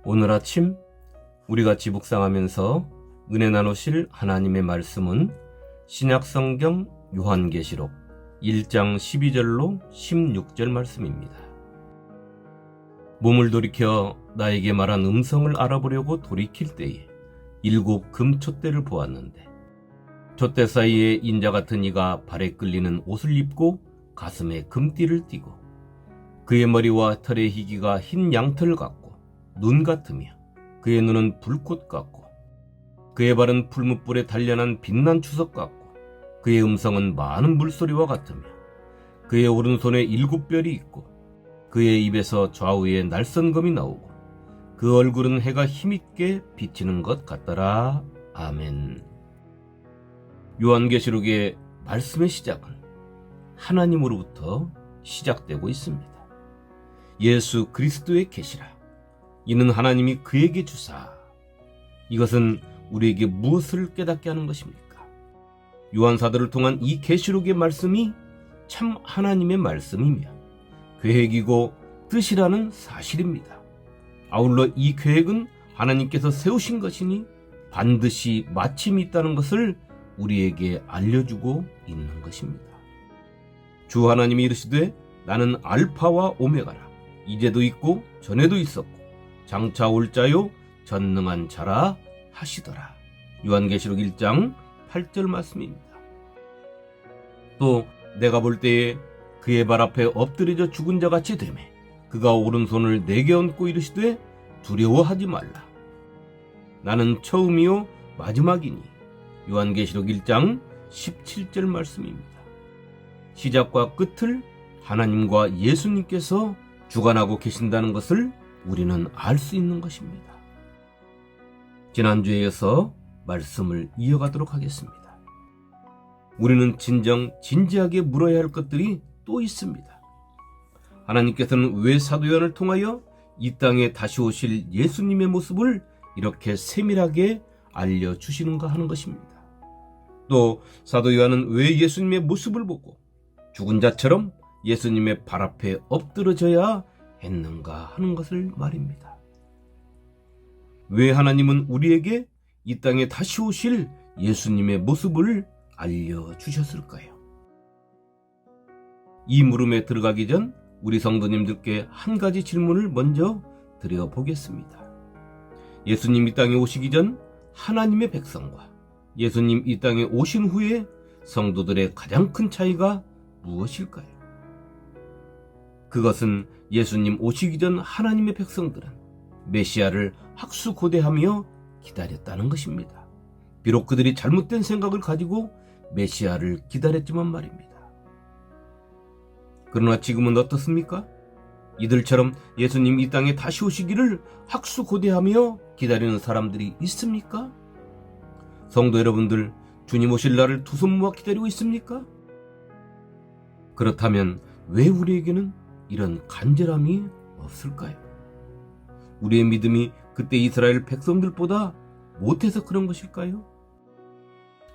오늘 아침 우리 같이 묵상하면서 은혜 나누실 하나님의 말씀은 신약성경 요한계시록 1장 12절로 16절 말씀입니다. 몸을 돌이켜 나에게 말한 음성을 알아보려고 돌이킬 때에 7 금촛대를 보았는데 촛대 사이에 인자 같은 이가 발에 끌리는 옷을 입고 가슴에 금띠를 띠고 그의 머리와 털의 희기가 흰 양털 같고 눈 같으며 그의 눈은 불꽃 같고 그의 발은 풀무불에 단련한 빛난 추석 같고 그의 음성은 많은 물소리와 같으며 그의 오른손에 7별이 있고 그의 입에서 좌우에 날선검이 나오고 그 얼굴은 해가 힘있게 비치는 것 같더라. 아멘. 요한계시록의 말씀의 시작은 하나님으로부터 시작되고 있습니다. 예수 그리스도의 계시라. 이는 하나님이 그에게 주사. 이것은 우리에게 무엇을 깨닫게 하는 것입니까? 요한사도를 통한 이 계시록의 말씀이 참 하나님의 말씀이며 계획이고 뜻이라는 사실입니다. 아울러 이 계획은 하나님께서 세우신 것이니 반드시 마침이 있다는 것을 우리에게 알려주고 있는 것입니다. 주 하나님이 이르시되 나는 알파와 오메가라. 이제도 있고 전에도 있었고 장차 올 자요 전능한 자라 하시더라. 요한계시록 1장 8절 말씀입니다. 또 내가 볼 때에 그의 발 앞에 엎드려져 죽은 자같이 되매 그가 오른손을 내게 얹고 이르시되 두려워하지 말라. 나는 처음이요 마지막이니. 요한계시록 1장 17절 말씀입니다. 시작과 끝을 하나님과 예수님께서 주관하고 계신다는 것을 우리는 알 수 있는 것입니다. 지난주에 이어서 말씀을 이어가도록 하겠습니다. 우리는 진지하게 물어야 할 것들이 또 있습니다. 하나님께서는 왜 사도 요한을 통하여 이 땅에 다시 오실 예수님의 모습을 이렇게 세밀하게 알려주시는가 하는 것입니다. 또 사도 요한은 왜 예수님의 모습을 보고 죽은 자처럼 예수님의 발 앞에 엎드러져야 했는가 하는 것을 말입니다. 왜 하나님은 우리에게 이 땅에 다시 오실 예수님의 모습을 알려주셨을까요? 이 물음에 들어가기 전 우리 성도님들께 한 가지 질문을 먼저 드려보겠습니다. 예수님 이 땅에 오시기 전 하나님의 백성과 예수님 이 땅에 오신 후에 성도들의 가장 큰 차이가 무엇일까요? 그것은 예수님 오시기 전 하나님의 백성들은 메시아를 학수고대하며 기다렸다는 것입니다. 비록 그들이 잘못된 생각을 가지고 메시아를 기다렸지만 말입니다. 그러나 지금은 어떻습니까? 이들처럼 예수님 이 땅에 다시 오시기를 학수고대하며 기다리는 사람들이 있습니까? 성도 여러분들, 주님 오실 날을 두 손 모아 기다리고 있습니까? 그렇다면 왜 우리에게는 이런 간절함이 없을까요? 우리의 믿음이 그때 이스라엘 백성들보다 못해서 그런 것일까요?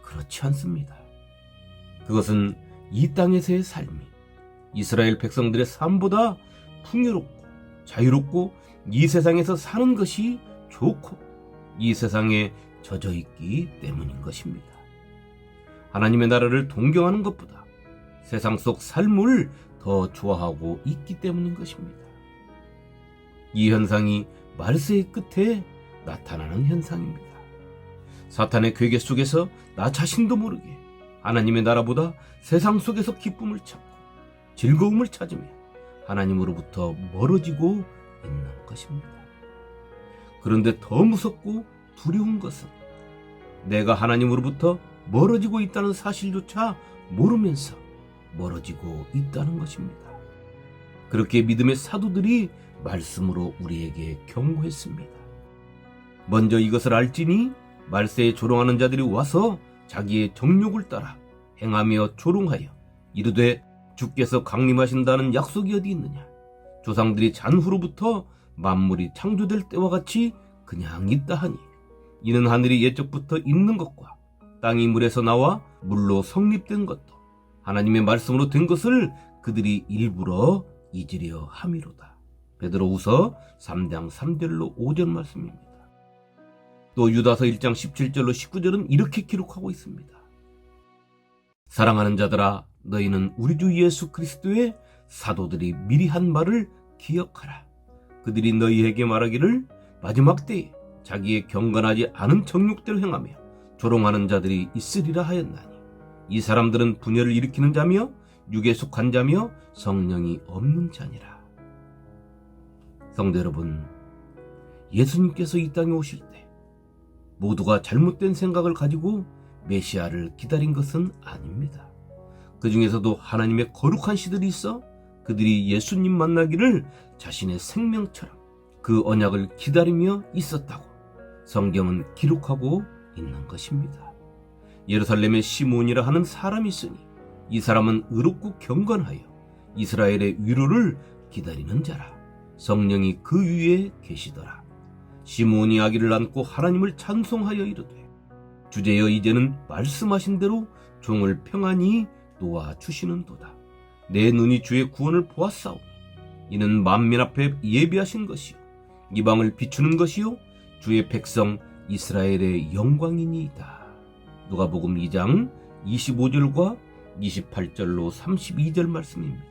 그렇지 않습니다. 그것은 이 땅에서의 삶이 이스라엘 백성들의 삶보다 풍요롭고 자유롭고 이 세상에서 사는 것이 좋고 이 세상에 젖어 있기 때문인 것입니다. 하나님의 나라를 동경하는 것보다 세상 속 삶을 더 좋아하고 있기 때문인 것입니다. 이 현상이 말세의 끝에 나타나는 현상입니다. 사탄의 괴계 속에서 나 자신도 모르게 하나님의 나라보다 세상 속에서 기쁨을 찾고 즐거움을 찾으며 하나님으로부터 멀어지고 있는 것입니다. 그런데 더 무섭고 두려운 것은 내가 하나님으로부터 멀어지고 있다는 사실조차 모르면서 멀어지고 있다는 것입니다. 그렇게 믿음의 사도들이 말씀으로 우리에게 경고했습니다. 먼저 이것을 알지니 말세에 조롱하는 자들이 와서 자기의 정욕을 따라 행하며 조롱하여 이르되 주께서 강림하신다는 약속이 어디 있느냐. 조상들이 잔후로부터 만물이 창조될 때와 같이 그냥 있다 하니 이는 하늘이 옛적부터 있는 것과 땅이 물에서 나와 물로 성립된 것도 하나님의 말씀으로 된 것을 그들이 일부러 잊으려 함이로다. 베드로후서 3장 3절로 5절 말씀입니다. 또 유다서 1장 17절로 19절은 이렇게 기록하고 있습니다. 사랑하는 자들아, 너희는 우리 주 예수 그리스도의 사도들이 미리 한 말을 기억하라. 그들이 너희에게 말하기를 마지막 때에 자기의 경건하지 않은 정욕대로 행하며 조롱하는 자들이 있으리라 하였나니, 이 사람들은 분열을 일으키는 자며 육에 속한 자며 성령이 없는 자니라. 성도 여러분, 예수님께서 이 땅에 오실 때 모두가 잘못된 생각을 가지고 메시아를 기다린 것은 아닙니다. 그 중에서도 하나님의 거룩한 시들이 있어 그들이 예수님 만나기를 자신의 생명처럼 그 언약을 기다리며 있었다고 성경은 기록하고 있는 것입니다. 예루살렘에 시몬이라 하는 사람이 있으니 이 사람은 의롭고 경건하여 이스라엘의 위로를 기다리는 자라. 성령이 그 위에 계시더라. 시몬이 아기를 안고 하나님을 찬송하여 이르되, 주제여 이제는 말씀하신 대로 종을 평안히 놓아주시는도다. 내 눈이 주의 구원을 보았사오니 이는 만민 앞에 예비하신 것이요 이방을 비추는 것이요 주의 백성 이스라엘의 영광이니이다. 누가복음 2장 25절과 28절로 32절 말씀입니다.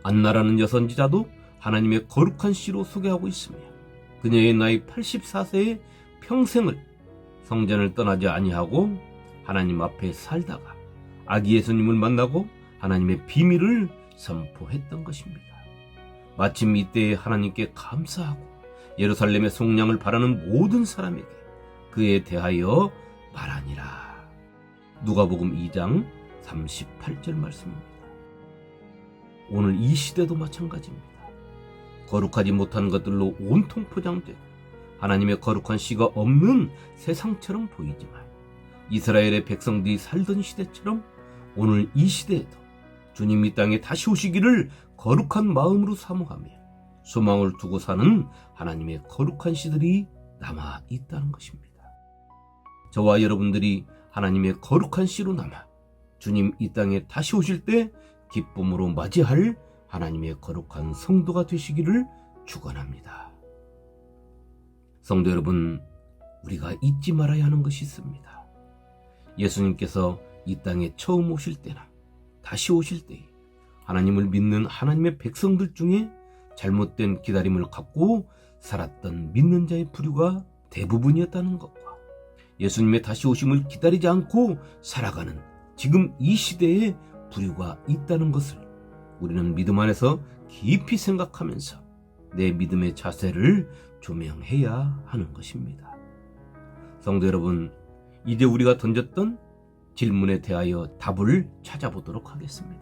안나라는 여선지자도 하나님의 거룩한 씨로 소개하고 있으며, 그녀의 나이 84세의 평생을 성전을 떠나지 아니하고 하나님 앞에 살다가 아기 예수님을 만나고 하나님의 비밀을 선포했던 것입니다. 마침 이때에 하나님께 감사하고 예루살렘의 속량을 바라는 모든 사람에게 그에 대하여 말하니라. 누가복음 2장 38절 말씀입니다. 오늘 이 시대도 마찬가지입니다. 거룩하지 못한 것들로 온통 포장되고 하나님의 거룩한 씨가 없는 세상처럼 보이지만, 이스라엘의 백성들이 살던 시대처럼 오늘 이 시대에도 주님 이 땅에 다시 오시기를 거룩한 마음으로 사모하며 소망을 두고 사는 하나님의 거룩한 씨들이 남아 있다는 것입니다. 저와 여러분들이 하나님의 거룩한 씨로 남아 주님 이 땅에 다시 오실 때 기쁨으로 맞이할 하나님의 거룩한 성도가 되시기를 축원합니다. 성도 여러분, 우리가 잊지 말아야 하는 것이 있습니다. 예수님께서 이 땅에 처음 오실 때나 다시 오실 때에 하나님을 믿는 하나님의 백성들 중에 잘못된 기다림을 갖고 살았던 믿는 자의 부류가 대부분이었다는 것과, 예수님의 다시 오심을 기다리지 않고 살아가는 지금 이 시대에 부류가 있다는 것을 우리는 믿음 안에서 깊이 생각하면서 내 믿음의 자세를 조명해야 하는 것입니다. 성도 여러분, 이제 우리가 던졌던 질문에 대하여 답을 찾아보도록 하겠습니다.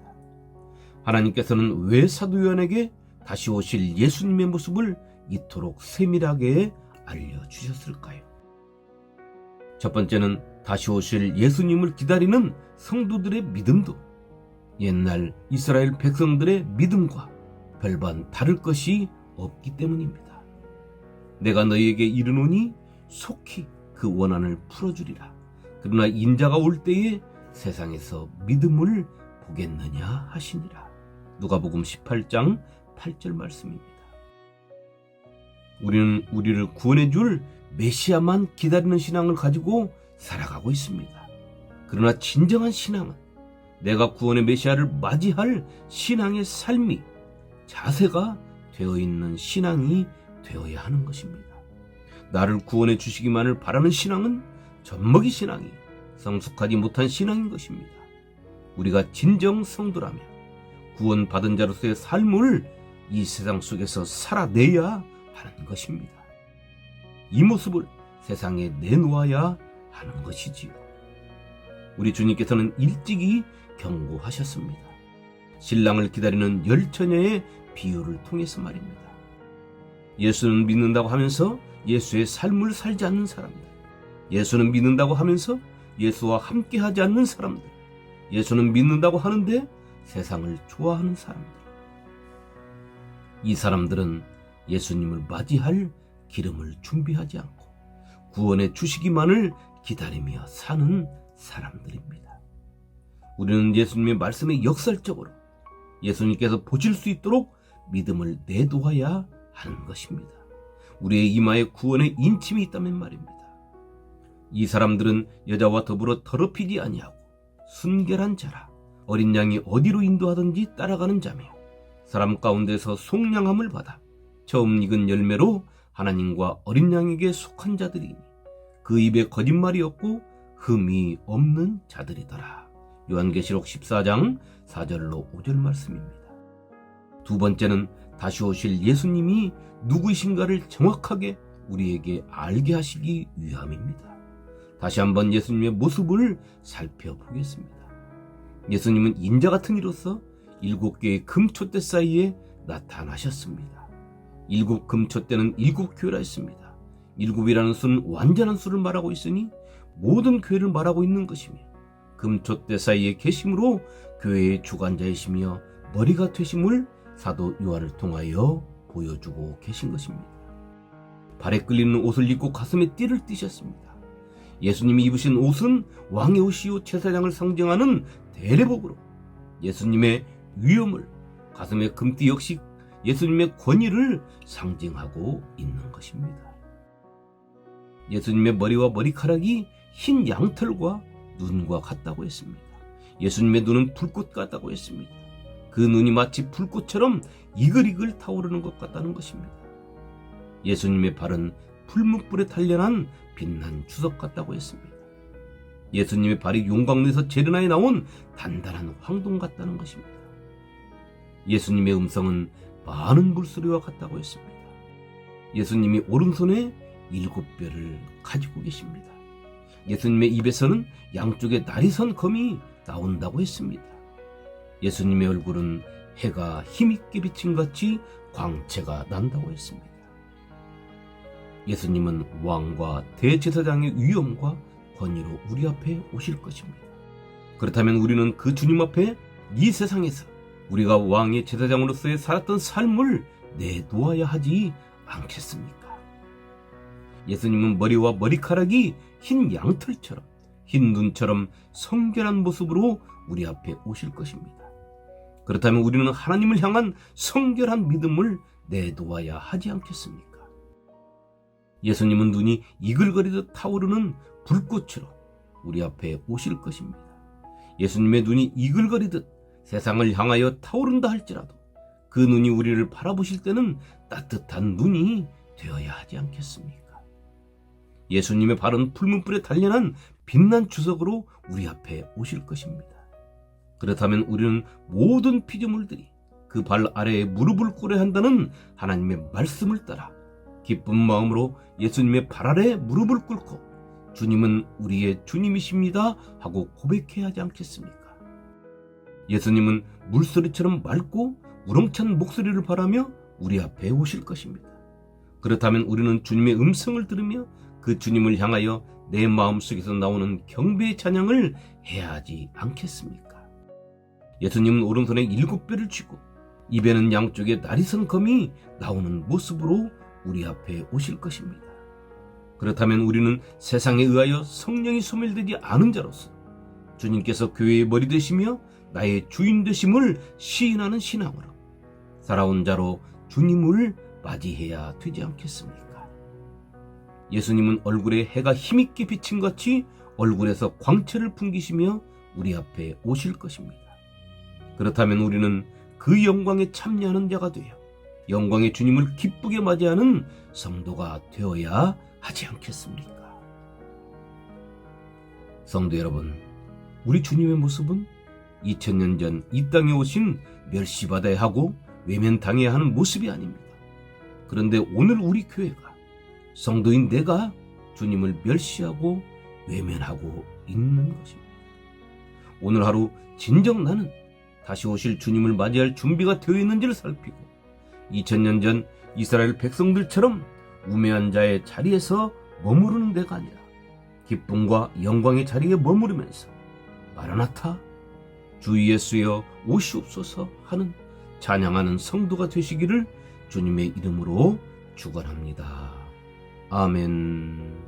하나님께서는 왜 사도 요한에게 다시 오실 예수님의 모습을 이토록 세밀하게 알려주셨을까요? 첫 번째는 다시 오실 예수님을 기다리는 성도들의 믿음도 옛날 이스라엘 백성들의 믿음과 별반 다를 것이 없기 때문입니다. 내가 너희에게 이르노니 속히 그 원한을 풀어주리라. 그러나 인자가 올 때에 세상에서 믿음을 보겠느냐 하시니라. 누가복음 18장 8절 말씀입니다. 우리는 우리를 구원해 줄 메시아만 기다리는 신앙을 가지고 살아가고 있습니다. 그러나 진정한 신앙은 내가 구원의 메시아를 맞이할 신앙의 삶이, 자세가 되어 있는 신앙이 되어야 하는 것입니다. 나를 구원해 주시기만을 바라는 신앙은 젖먹이 신앙이 성숙하지 못한 신앙인 것입니다. 우리가 진정 성도라면 구원받은 자로서의 삶을 이 세상 속에서 살아내야 하는 것입니다. 이 모습을 세상에 내놓아야 하는 것이지요. 우리 주님께서는 일찍이 경고하셨습니다. 신랑을 기다리는 열처녀의 비유를 통해서 말입니다. 예수는 믿는다고 하면서 예수의 삶을 살지 않는 사람들, 예수는 믿는다고 하면서 예수와 함께하지 않는 사람들, 예수는 믿는다고 하는데 세상을 좋아하는 사람들, 이 사람들은 예수님을 맞이할 기름을 준비하지 않고 구원의 주시기만을 기다리며 사는 사람들입니다. 우리는 예수님의 말씀에 역설적으로 예수님께서 보실 수 있도록 믿음을 내놓아야 하는 것입니다. 우리의 이마에 구원의 인침이 있다면 말입니다. 이 사람들은 여자와 더불어 더럽히지 아니하고 순결한 자라. 어린 양이 어디로 인도하든지 따라가는 자며 사람 가운데서 속량함을 받아 처음 익은 열매로 하나님과 어린 양에게 속한 자들이니 그 입에 거짓말이 없고 흠이 없는 자들이더라. 요한계시록 14장 4절로 5절 말씀입니다. 두 번째는 다시 오실 예수님이 누구이신가를 정확하게 우리에게 알게 하시기 위함입니다. 다시 한번 예수님의 모습을 살펴보겠습니다. 예수님은 인자 같은 이로서 7개의 금촛대 사이에 나타나셨습니다. 7 금촛대는 7교회라 했습니다. 7이라는 수는 완전한 수를 말하고 있으니 모든 교회를 말하고 있는 것이며 금촛대 사이에 계심으로 교회의 주관자이시며 머리가 되심을 사도 요한을 통하여 보여주고 계신 것입니다. 발에 끌리는 옷을 입고 가슴에 띠를 띠셨습니다. 예수님이 입으신 옷은 왕의 옷이요 제사장을 상징하는 대례복으로 예수님의 위엄을, 가슴의 금띠 역시 예수님의 권위를 상징하고 있는 것입니다. 예수님의 머리와 머리카락이 흰 양털과 눈과 같다고 했습니다. 예수님의 눈은 불꽃 같다고 했습니다. 그 눈이 마치 불꽃처럼 이글이글 타오르는 것 같다는 것입니다. 예수님의 발은 풀무불에 단련한 빛난 주석 같다고 했습니다. 예수님의 발이 용광로에서 제르나에 나온 단단한 황동 같다는 것입니다. 예수님의 음성은 많은 물소리와 같다고 했습니다. 예수님이 오른손에 7뼈를 가지고 계십니다. 예수님의 입에서는 양쪽에 날이 선 검이 나온다고 했습니다. 예수님의 얼굴은 해가 힘있게 비친 같이 광채가 난다고 했습니다. 예수님은 왕과 대제사장의 위엄과 권위로 우리 앞에 오실 것입니다. 그렇다면 우리는 그 주님 앞에 이 세상에서 우리가 왕의 제사장으로서의 살았던 삶을 내놓아야 하지 않겠습니까? 예수님은 머리와 머리카락이 흰 양털처럼, 흰 눈처럼 성결한 모습으로 우리 앞에 오실 것입니다. 그렇다면 우리는 하나님을 향한 성결한 믿음을 내놓아야 하지 않겠습니까? 예수님은 눈이 이글거리듯 타오르는 불꽃으로 우리 앞에 오실 것입니다. 예수님의 눈이 이글거리듯 세상을 향하여 타오른다 할지라도 그 눈이 우리를 바라보실 때는 따뜻한 눈이 되어야 하지 않겠습니까? 예수님의 발은 풀무불에 단련한 빛난 주석으로 우리 앞에 오실 것입니다. 그렇다면 우리는 모든 피조물들이 그 발 아래에 무릎을 꿇어야 한다는 하나님의 말씀을 따라 기쁜 마음으로 예수님의 발 아래에 무릎을 꿇고 주님은 우리의 주님이십니다 하고 고백해야 하지 않겠습니까? 예수님은 물소리처럼 맑고 우렁찬 목소리를 발하며 우리 앞에 오실 것입니다. 그렇다면 우리는 주님의 음성을 들으며 그 주님을 향하여 내 마음속에서 나오는 경배의 찬양을 해야 하지 않겠습니까? 예수님은 오른손에 7뼈를 쥐고 입에는 양쪽에 날이 선 검이 나오는 모습으로 우리 앞에 오실 것입니다. 그렇다면 우리는 세상에 의하여 성령이 소멸되지 않은 자로서 주님께서 교회의 머리 되시며 나의 주인 되심을 시인하는 신앙으로 살아온 자로 주님을 맞이해야 되지 않겠습니까? 예수님은 얼굴에 해가 힘있게 비친 같이 얼굴에서 광채를 풍기시며 우리 앞에 오실 것입니다. 그렇다면 우리는 그 영광에 참여하는 자가 되어 영광의 주님을 기쁘게 맞이하는 성도가 되어야 하지 않겠습니까? 성도 여러분, 우리 주님의 모습은 2000년 전 이 땅에 오신 멸시받아야 하고 외면당해야 하는 모습이 아닙니다. 그런데 오늘 우리 교회가, 성도인 내가 주님을 멸시하고 외면하고 있는 것입니다. 오늘 하루 진정 나는 다시 오실 주님을 맞이할 준비가 되어 있는지를 살피고 2000년 전 이스라엘 백성들처럼 우매한 자의 자리에서 머무르는 데가 아니라 기쁨과 영광의 자리에 머무르면서 마라나타 주 예수여 오시옵소서 하는 찬양하는 성도가 되시기를 주님의 이름으로 축원합니다. 아멘.